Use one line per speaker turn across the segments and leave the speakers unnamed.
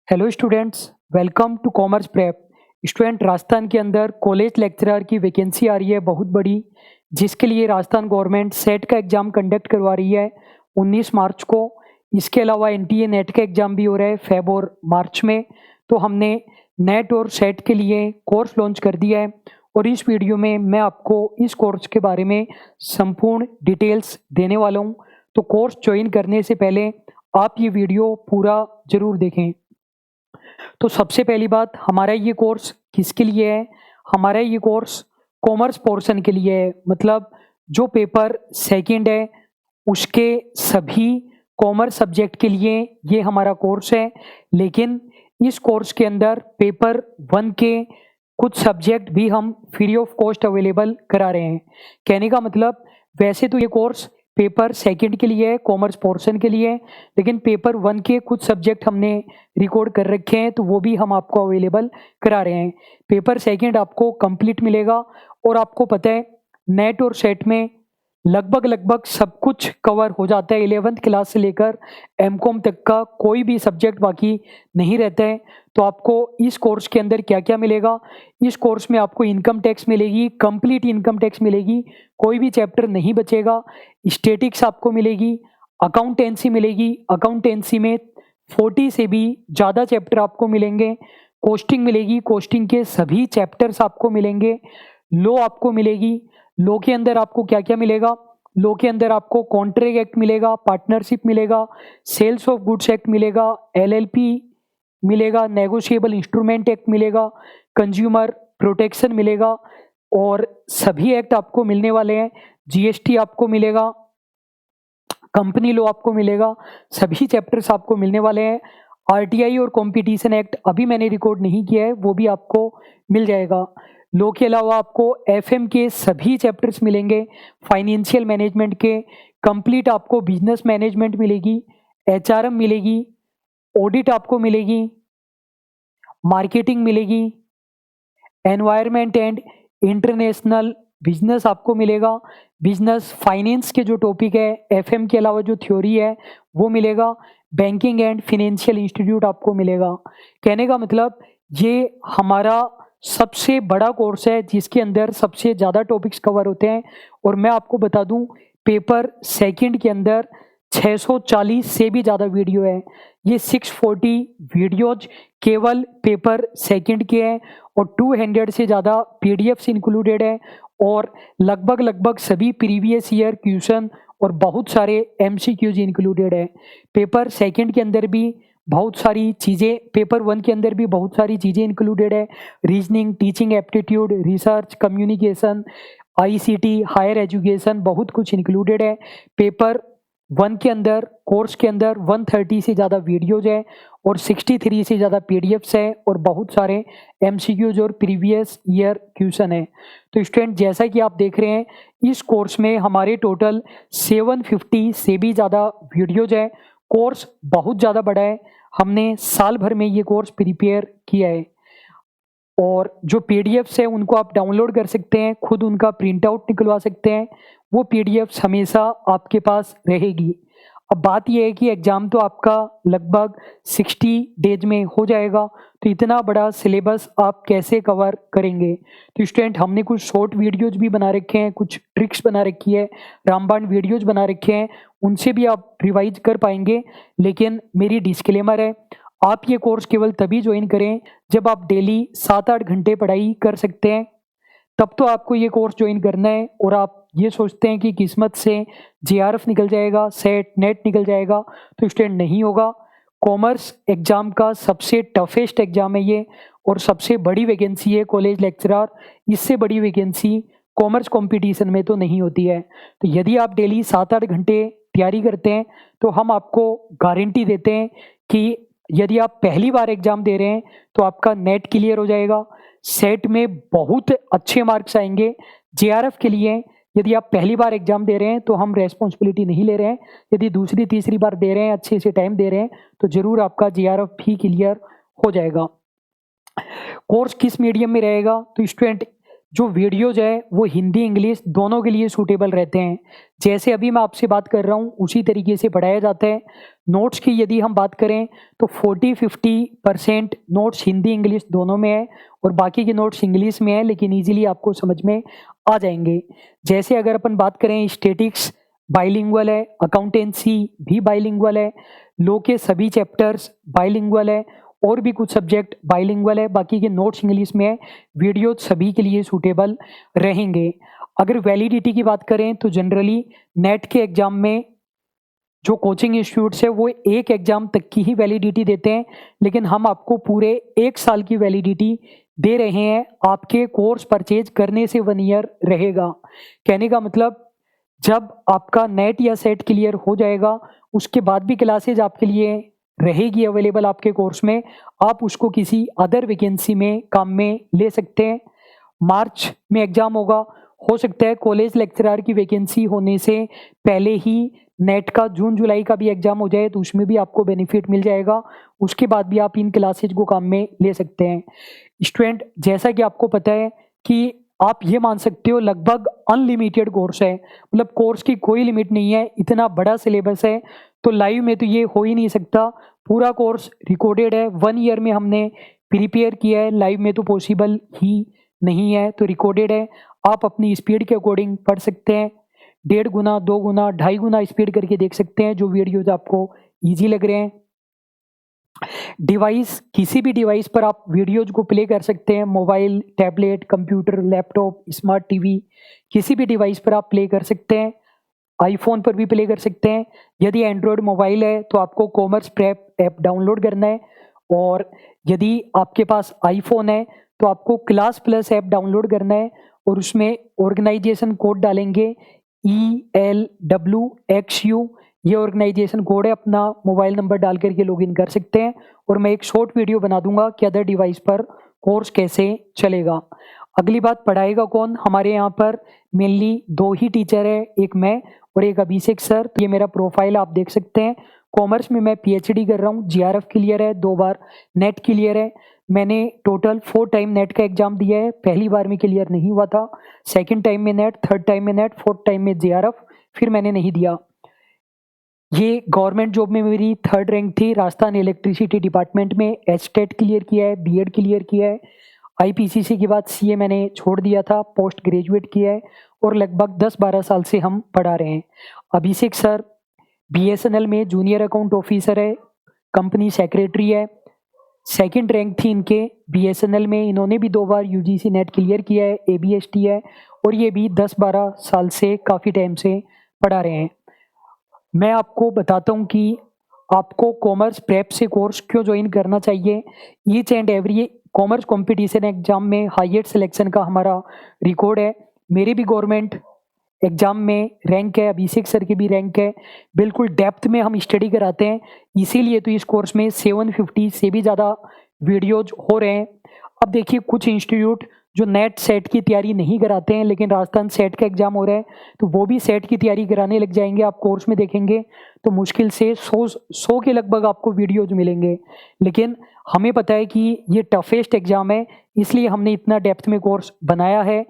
Hello students, welcome to commerce prep. Student, Rajasthan के अंदर college lecturer की वैकेंसी आ रही है बहुत बड़ी, जिसके लिए राजस्थान गवर्नमेंट सेट का एग्ज़ाम कंडक्ट करवा रही है 19 मार्च को। इसके अलावा एनटीए नेट का एग्ज़ाम भी हो रहा है फेब और मार्च में। तो हमने नेट और सेट के लिए कोर्स लॉन्च कर दिया है और इस वीडियो में मैं आपको इस कोर्स के बारे में संपूर्ण डिटेल्स देने वाला हूँ। तो कोर्स ज्वाइन करने से पहले आप ये वीडियो पूरा ज़रूर देखें। तो सबसे पहली बात, हमारा ये कोर्स किसके लिए है? हमारा ये कोर्स कॉमर्स पोर्शन के लिए है। मतलब जो पेपर सेकंड है उसके सभी कॉमर्स सब्जेक्ट के लिए ये हमारा कोर्स है। लेकिन इस कोर्स के अंदर पेपर 1 के कुछ सब्जेक्ट भी हम फ्री ऑफ कॉस्ट अवेलेबल करा रहे हैं। कहने का मतलब, वैसे तो ये कोर्स पेपर सेकंड के लिए है, कॉमर्स पोर्शन के लिए है, लेकिन पेपर 1 के कुछ सब्जेक्ट हमने रिकॉर्ड कर रखे हैं तो वो भी हम आपको अवेलेबल करा रहे हैं। पेपर सेकंड आपको कंप्लीट मिलेगा और आपको पता है नेट और सेट में लगभग सब कुछ कवर हो जाता है। 11th क्लास से लेकर एमकॉम तक का कोई भी सब्जेक्ट बाकी नहीं रहता है। तो आपको इस कोर्स के अंदर क्या क्या मिलेगा? इस कोर्स में आपको इनकम टैक्स मिलेगी, कंप्लीट इनकम टैक्स मिलेगी, कोई भी चैप्टर नहीं बचेगा। स्टैटिक्स आपको मिलेगी, अकाउंटेंसी मिलेगी, अकाउंटेंसी में 40 से भी ज़्यादा चैप्टर आपको मिलेंगे। कोस्टिंग मिलेगी, कोस्टिंग के सभी चैप्टर्स आपको मिलेंगे। लॉ आपको मिलेगी, लॉ के अंदर आपको क्या क्या मिलेगा? लॉ के अंदर आपको कॉन्ट्रैक्ट एक्ट मिलेगा, पार्टनरशिप मिलेगा, सेल्स ऑफ गुड्स एक्ट मिलेगा, एलएलपी मिलेगा, नेगोशिएबल इंस्ट्रूमेंट एक्ट मिलेगा, कंज्यूमर प्रोटेक्शन मिलेगा और सभी एक्ट आपको मिलने वाले हैं। जीएसटी आपको मिलेगा, कंपनी लॉ आपको मिलेगा, सभी चैप्टर्स आपको मिलने वाले हैं। आरटीआई और कंपटीशन एक्ट अभी मैंने रिकॉर्ड नहीं किया है, वो भी आपको मिल जाएगा। लॉ के अलावा आपको एफएम के सभी चैप्टर्स मिलेंगे, फाइनेंशियल मैनेजमेंट के कंप्लीट आपको बिजनेस मैनेजमेंट मिलेगी, एचआरएम मिलेगी, ऑडिट आपको मिलेगी, मार्केटिंग मिलेगी, एनवायरनमेंट एंड इंटरनेशनल बिजनेस आपको मिलेगा। बिजनेस फाइनेंस के जो टॉपिक है एफएम के अलावा जो थ्योरी है वो मिलेगा। बैंकिंग एंड फिनेंशियल इंस्टीट्यूट आपको मिलेगा। कहने का मतलब, ये हमारा सबसे बड़ा कोर्स है जिसके अंदर सबसे ज़्यादा टॉपिक्स कवर होते हैं। और मैं आपको बता दूं, पेपर सेकंड के अंदर 640 से भी ज़्यादा वीडियो है। ये 640 वीडियोज केवल पेपर सेकंड के हैं और 200 से ज़्यादा पीडीएफ्स इंक्लूडेड है और लगभग सभी प्रीवियस ईयर क्वेश्चन और बहुत सारे एमसीक्यूज इंक्लूडेड है। पेपर सेकंड के अंदर भी बहुत सारी चीज़ें, पेपर 1 के अंदर भी बहुत सारी चीज़ें इंक्लूडेड है। Reasoning, teaching aptitude, research, communication, ICT, higher education, बहुत कुछ इंक्लूडेड है। पेपर 1 के अंदर, कोर्स के अंदर 130 से ज़्यादा वीडियोज है और 63 से ज़्यादा पीडीएफ्स है और बहुत सारे एमसीक्यूज और प्रीवियस ईयर क्वेश्चन है। तो स्टूडेंट, जैसा कि आप देख रहे हैं, इस कोर्स में हमारे टोटल 750 से भी ज़्यादा वीडियोज है। कोर्स बहुत ज़्यादा बड़ा है, हमने साल भर में ये कोर्स प्रिपेयर किया है और जो पीडीएफ्स है उनको आप डाउनलोड कर सकते हैं, खुद उनका प्रिंट आउट निकलवा सकते हैं। वो पीडीएफ्स हमेशा आपके पास रहेगी। अब बात यह है कि एग्ज़ाम तो आपका लगभग 60 डेज में हो जाएगा, तो इतना बड़ा सिलेबस आप कैसे कवर करेंगे? तो स्टूडेंट, हमने कुछ शॉर्ट वीडियोज भी बना रखे हैं, कुछ ट्रिक्स बना रखी है, रामबाण वीडियोज बना रखे हैं, उनसे भी आप रिवाइज कर पाएंगे। लेकिन मेरी डिस्क्लेमर है, आप ये कोर्स केवल तभी ज्वाइन करें जब आप डेली 7-8 घंटे पढ़ाई कर सकते हैं, तब तो आपको ये कोर्स ज्वाइन करना है। और आप ये सोचते हैं कि किस्मत से जेआरएफ निकल जाएगा, सेट नेट निकल जाएगा, तो स्टूडेंट नहीं होगा। कॉमर्स एग्ज़ाम का सबसे टफेस्ट एग्ज़ाम है ये और सबसे बड़ी वैकेंसी है कॉलेज लेक्चरर। इससे बड़ी वैकेंसी कॉमर्स कंपटीशन में तो नहीं होती है। तो यदि आप डेली 7-8 घंटे तैयारी करते हैं तो हम आपको गारंटी देते हैं कि यदि आप पहली बार एग्ज़ाम दे रहे हैं तो आपका नेट क्लियर हो जाएगा, सेट में बहुत अच्छे मार्क्स आएंगे। जेआरएफ के लिए यदि आप पहली बार एग्ज़ाम दे रहे हैं तो हम रेस्पॉन्सिबिलिटी नहीं ले रहे हैं, यदि दूसरी तीसरी बार दे रहे हैं, अच्छे से टाइम दे रहे हैं, तो ज़रूर आपका जेआरएफ भी क्लियर हो जाएगा। कोर्स किस मीडियम में रहेगा? तो स्टूडेंट, जो वीडियोज़ है वो हिंदी इंग्लिश दोनों के लिए सूटेबल रहते हैं। जैसे अभी मैं आपसे बात कर रहा हूँ उसी तरीके से पढ़ाया जाता है। नोट्स की यदि हम बात करें तो 40-50% नोट्स हिंदी इंग्लिश दोनों में है और बाकी के नोट्स इंग्लिश में है, लेकिन ईज़िली आपको समझ में आ जाएँगे। जैसे अगर अपन बात करें स्टैटिक्स बाइलिंगुअल है, अकाउंटेंसी भी बाइलिंगुअल है, लॉ के सभी चैप्टर्स बाइलिंगुअल है और भी कुछ सब्जेक्ट बाइलिंगुअल है, बाकी के नोट्स इंग्लिश में है। वीडियो सभी के लिए सूटेबल रहेंगे। अगर वैलिडिटी की बात करें तो जनरली नेट के एग्ज़ाम में जो कोचिंग इंस्टीट्यूट्स है वो एक एग्ज़ाम तक की ही वैलिडिटी देते हैं, लेकिन हम आपको पूरे 1 साल की वैलिडिटी दे रहे हैं। आपके कोर्स परचेज करने से 1 ईयर रहेगा। कहने का मतलब जब आपका नेट या सेट क्लियर हो जाएगा उसके बाद भी क्लासेज आपके लिए रहेगी अवेलेबल आपके कोर्स में। आप उसको किसी अदर वैकेंसी में काम में ले सकते हैं। मार्च में एग्ज़ाम होगा, हो सकता है कॉलेज लेक्चरर की वैकेंसी होने से पहले ही नेट का जून जुलाई का भी एग्ज़ाम हो जाए तो उसमें भी आपको बेनिफिट मिल जाएगा। उसके बाद भी आप इन क्लासेज को काम में ले सकते हैं। स्टूडेंट, जैसा कि आपको पता है कि आप ये मान सकते हो लगभग अनलिमिटेड कोर्स है, मतलब कोर्स की कोई लिमिट नहीं है। इतना बड़ा सिलेबस है तो लाइव में तो ये हो ही नहीं सकता। पूरा कोर्स रिकॉर्डेड है, 1 ईयर में हमने प्रिपेयर किया है, लाइव में तो पॉसिबल ही नहीं है। तो रिकॉर्डेड है, आप अपनी स्पीड के अकॉर्डिंग पढ़ सकते हैं। 1.5 गुना, 2 गुना, 2.5 गुना स्पीड करके देख सकते हैं जो वीडियोज आपको ईजी लग रहे हैं। डिवाइस, किसी भी डिवाइस पर आप वीडियोज को प्ले कर सकते हैं। Mobile, tablet, computer, laptop, smart TV, किसी भी डिवाइस पर आप प्ले कर सकते हैं। आईफोन पर भी प्ले कर सकते हैं। यदि एंड्रॉयड मोबाइल है तो आपको कॉमर्स प्रेप ऐप डाउनलोड करना है, और यदि आपके पास आईफोन है तो आपको क्लास प्लस ऐप डाउनलोड करना है और उसमें ऑर्गेनाइजेशन कोड डालेंगे ELWXU। ये ऑर्गेनाइजेशन कोड है, अपना मोबाइल नंबर डाल करके लॉगिन कर सकते हैं। और मैं एक शॉर्ट वीडियो बना दूंगा कि अदर डिवाइस पर कोर्स कैसे चलेगा। अगली बात, पढ़ाएगा कौन? हमारे यहाँ पर मेनली 2 ही टीचर है, एक मैं और एक अभिषेक सर। तो ये मेरा प्रोफाइल आप देख सकते हैं। कॉमर्स में मैं PhD कर रहा हूँ, GRF क्लियर है, 2 बार नेट क्लियर है। मैंने टोटल 4 टाइम नेट का एग्जाम दिया है। पहली बार में क्लियर नहीं हुआ था, सेकंड टाइम में नेट, थर्ड टाइम में नेट, फोर्थ टाइम में GRF, फिर मैंने नहीं दिया। ये गवर्नमेंट जॉब में मेरी 3rd रैंक थी। राजस्थान इलेक्ट्रिसिटी डिपार्टमेंट में HTET क्लियर किया है, BEd क्लियर किया है। IPCC के बाद CA मैंने छोड़ दिया था, पोस्ट ग्रेजुएट किया है और लगभग 10-12 साल से हम पढ़ा रहे हैं। अभिषेक सर BSNL में जूनियर अकाउंट ऑफिसर है, कंपनी सेक्रेटरी है। 2nd रैंक थी इनके BSNL में। इन्होंने भी 2 बार UGC नेट क्लियर किया है, ABST है, और ये भी 10-12 साल से काफ़ी टाइम से पढ़ा रहे हैं। मैं आपको बताता हूँ कि आपको कॉमर्स प्रेप से कोर्स क्यों ज्वाइन करना चाहिए। Each and every commerce competition exam में हाईएस्ट सिलेक्शन का हमारा रिकॉर्ड है। मेरे भी गवर्नमेंट एग्जाम में रैंक है, अभिषेक सर की भी रैंक है। बिल्कुल डेप्थ में हम स्टडी कराते हैं, इसीलिए तो इस कोर्स में 750 से भी ज़्यादा वीडियोज हो रहे हैं। अब देखिए, कुछ इंस्टीट्यूट जो नेट सेट की तैयारी नहीं कराते हैं, लेकिन राजस्थान सेट का एग्जाम हो रहा है तो वो भी सेट की तैयारी कराने लग जाएंगे। आप कोर्स में देखेंगे तो मुश्किल से 100 के लगभग आपको वीडियोज मिलेंगे। लेकिन हमें पता है कि ये टफेस्ट एग्जाम है, इसलिए हमने इतना डेप्थ में कोर्स बनाया है।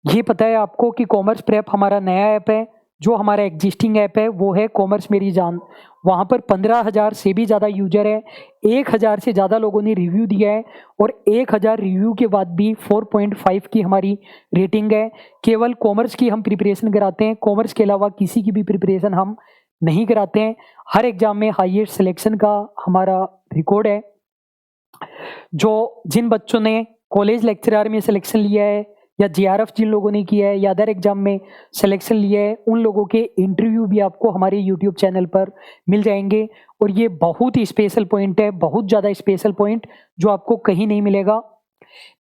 ये पता है आपको कि कॉमर्स प्रेप हमारा नया ऐप है। जो हमारा एग्जिस्टिंग ऐप है वो है कॉमर्स मेरी जान। वहाँ पर 15,000 से भी ज़्यादा यूजर है, 1,000 से ज़्यादा लोगों ने रिव्यू दिया है और 1,000 रिव्यू के बाद भी 4.5 की हमारी रेटिंग है। केवल कॉमर्स की हम प्रिपरेशन कराते हैं, कॉमर्स के अलावा किसी की भी प्रिपरेशन हम नहीं कराते हैं। हर एग्जाम में हाईएस्ट सिलेक्शन का हमारा रिकॉर्ड है। जिन बच्चों ने कॉलेज लेक्चरर में सिलेक्शन लिया है या GRF जिन लोगों ने किया है या अदर एग्जाम में सिलेक्शन लिया है, उन लोगों के इंटरव्यू भी आपको हमारे YouTube चैनल पर मिल जाएंगे। और ये बहुत ही स्पेशल पॉइंट है, बहुत ज़्यादा स्पेशल पॉइंट जो आपको कहीं नहीं मिलेगा।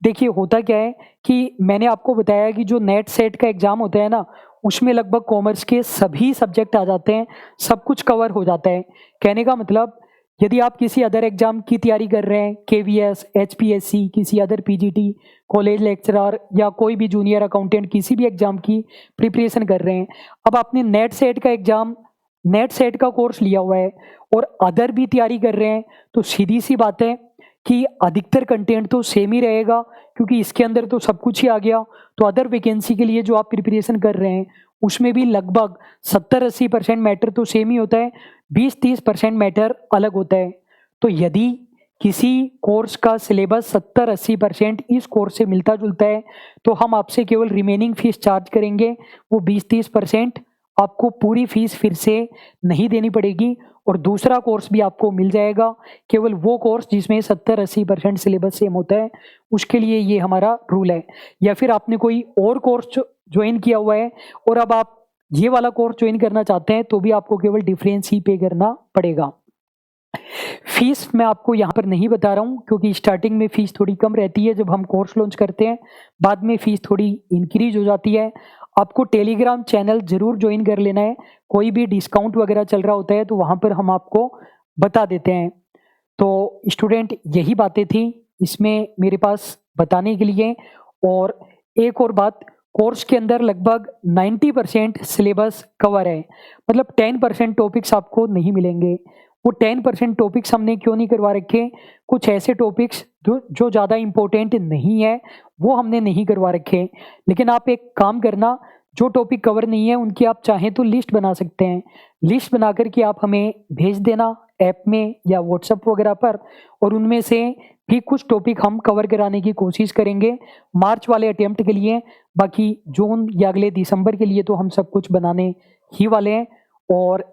देखिए, होता क्या है कि मैंने आपको बताया कि जो नेट सेट का एग्जाम होता है ना, उसमें लगभग कॉमर्स के सभी सब्जेक्ट आ जाते हैं, सब कुछ कवर हो जाता है। कहने का मतलब, यदि आप किसी अदर एग्जाम की तैयारी कर रहे हैं, KVS, HPSC, किसी अदर PGT, कॉलेज लेक्चरर या कोई भी जूनियर अकाउंटेंट, किसी भी एग्जाम की प्रिपरेशन कर रहे हैं, अब आपने नेट सेट का एग्जाम, नेट सेट का कोर्स लिया हुआ है और अदर भी तैयारी कर रहे हैं, तो सीधी सी बात है कि अधिकतर कंटेंट तो सेम ही रहेगा क्योंकि इसके अंदर तो सब कुछ ही आ गया। तो अदर वैकेंसी के लिए जो आप प्रिपरेशन कर रहे हैं उसमें भी लगभग 70-80% मैटर तो सेम ही होता है, 20-30% मैटर अलग होता है। तो यदि किसी कोर्स का सिलेबस 70-80% इस कोर्स से मिलता जुलता है तो हम आपसे केवल रिमेनिंग फीस चार्ज करेंगे, वो 20-30% आपको पूरी फीस फिर से नहीं देनी पड़ेगी और दूसरा कोर्स भी आपको मिल जाएगा। केवल वो कोर्स जिसमें 70-80% सिलेबस सेम होता है उसके लिए ये हमारा रूल है। या फिर आपने कोई और कोर्स ज्वाइन किया हुआ है और अब आप ये वाला कोर्स ज्वाइन करना चाहते हैं तो भी आपको केवल डिफरेंस ही पे करना पड़ेगा। फीस मैं आपको यहाँ पर नहीं बता रहा हूँ क्योंकि स्टार्टिंग में फीस थोड़ी कम रहती है जब हम कोर्स लॉन्च करते हैं, बाद में फीस थोड़ी इंक्रीज हो जाती है। आपको टेलीग्राम चैनल ज़रूर ज्वाइन कर लेना है, कोई भी डिस्काउंट वगैरह चल रहा होता है तो वहाँ पर हम आपको बता देते हैं। तो स्टूडेंट यही बातें थी इसमें मेरे पास बताने के लिए। और एक और बात, कोर्स के अंदर लगभग 90% सिलेबस कवर है, मतलब 10% टॉपिक्स आपको नहीं मिलेंगे। वो 10% टॉपिक्स हमने क्यों नहीं करवा रखे, कुछ ऐसे टॉपिक्स जो ज़्यादा इम्पोर्टेंट नहीं है वो हमने नहीं करवा रखे। लेकिन आप एक काम करना, जो टॉपिक कवर नहीं है उनकी आप चाहें तो लिस्ट बना सकते हैं। लिस्ट बना कर के आप हमें भेज देना ऐप में या व्हाट्सएप वगैरह पर, और उनमें से भी कुछ टॉपिक हम कवर कराने की कोशिश करेंगे मार्च वाले अटेम्प्ट के लिए। बाकी जून या अगले दिसंबर के लिए तो हम सब कुछ बनाने ही वाले हैं। और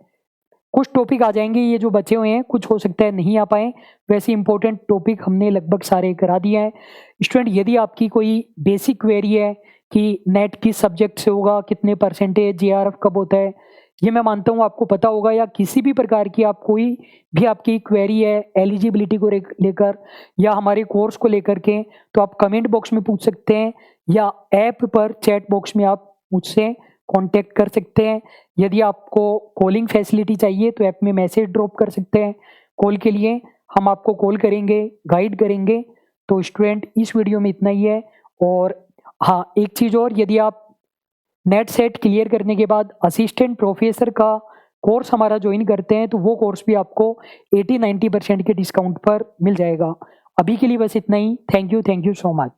कुछ टॉपिक आ जाएंगे, ये जो बचे हुए हैं कुछ हो सकता है नहीं आ पाए, वैसे इंपॉर्टेंट टॉपिक हमने लगभग सारे करा दिया है। स्टूडेंट यदि आपकी कोई बेसिक क्वेरी है कि नेट किस सब्जेक्ट से होगा, कितने परसेंटेज, जेआरएफ कब होता है, ये मैं मानता हूँ आपको पता होगा, या किसी भी प्रकार की आप कोई भी आपकी क्वेरी है एलिजिबिलिटी को लेकर या हमारे कोर्स को लेकर के, तो आप कमेंट बॉक्स में पूछ सकते हैं या ऐप पर चैट बॉक्स में आप मुझसे कांटेक्ट कर सकते हैं। यदि आपको कॉलिंग फैसिलिटी चाहिए तो ऐप में मैसेज ड्रॉप कर सकते हैं, कॉल के लिए हम आपको कॉल करेंगे, गाइड करेंगे। तो स्टूडेंट इस वीडियो में इतना ही है। और हाँ, एक चीज़ और, यदि आप नेट सेट क्लियर करने के बाद असिस्टेंट प्रोफेसर का कोर्स हमारा ज्वाइन करते हैं तो वो कोर्स भी आपको 80-90% के डिस्काउंट पर मिल जाएगा। अभी के लिए बस इतना ही। Thank you so much.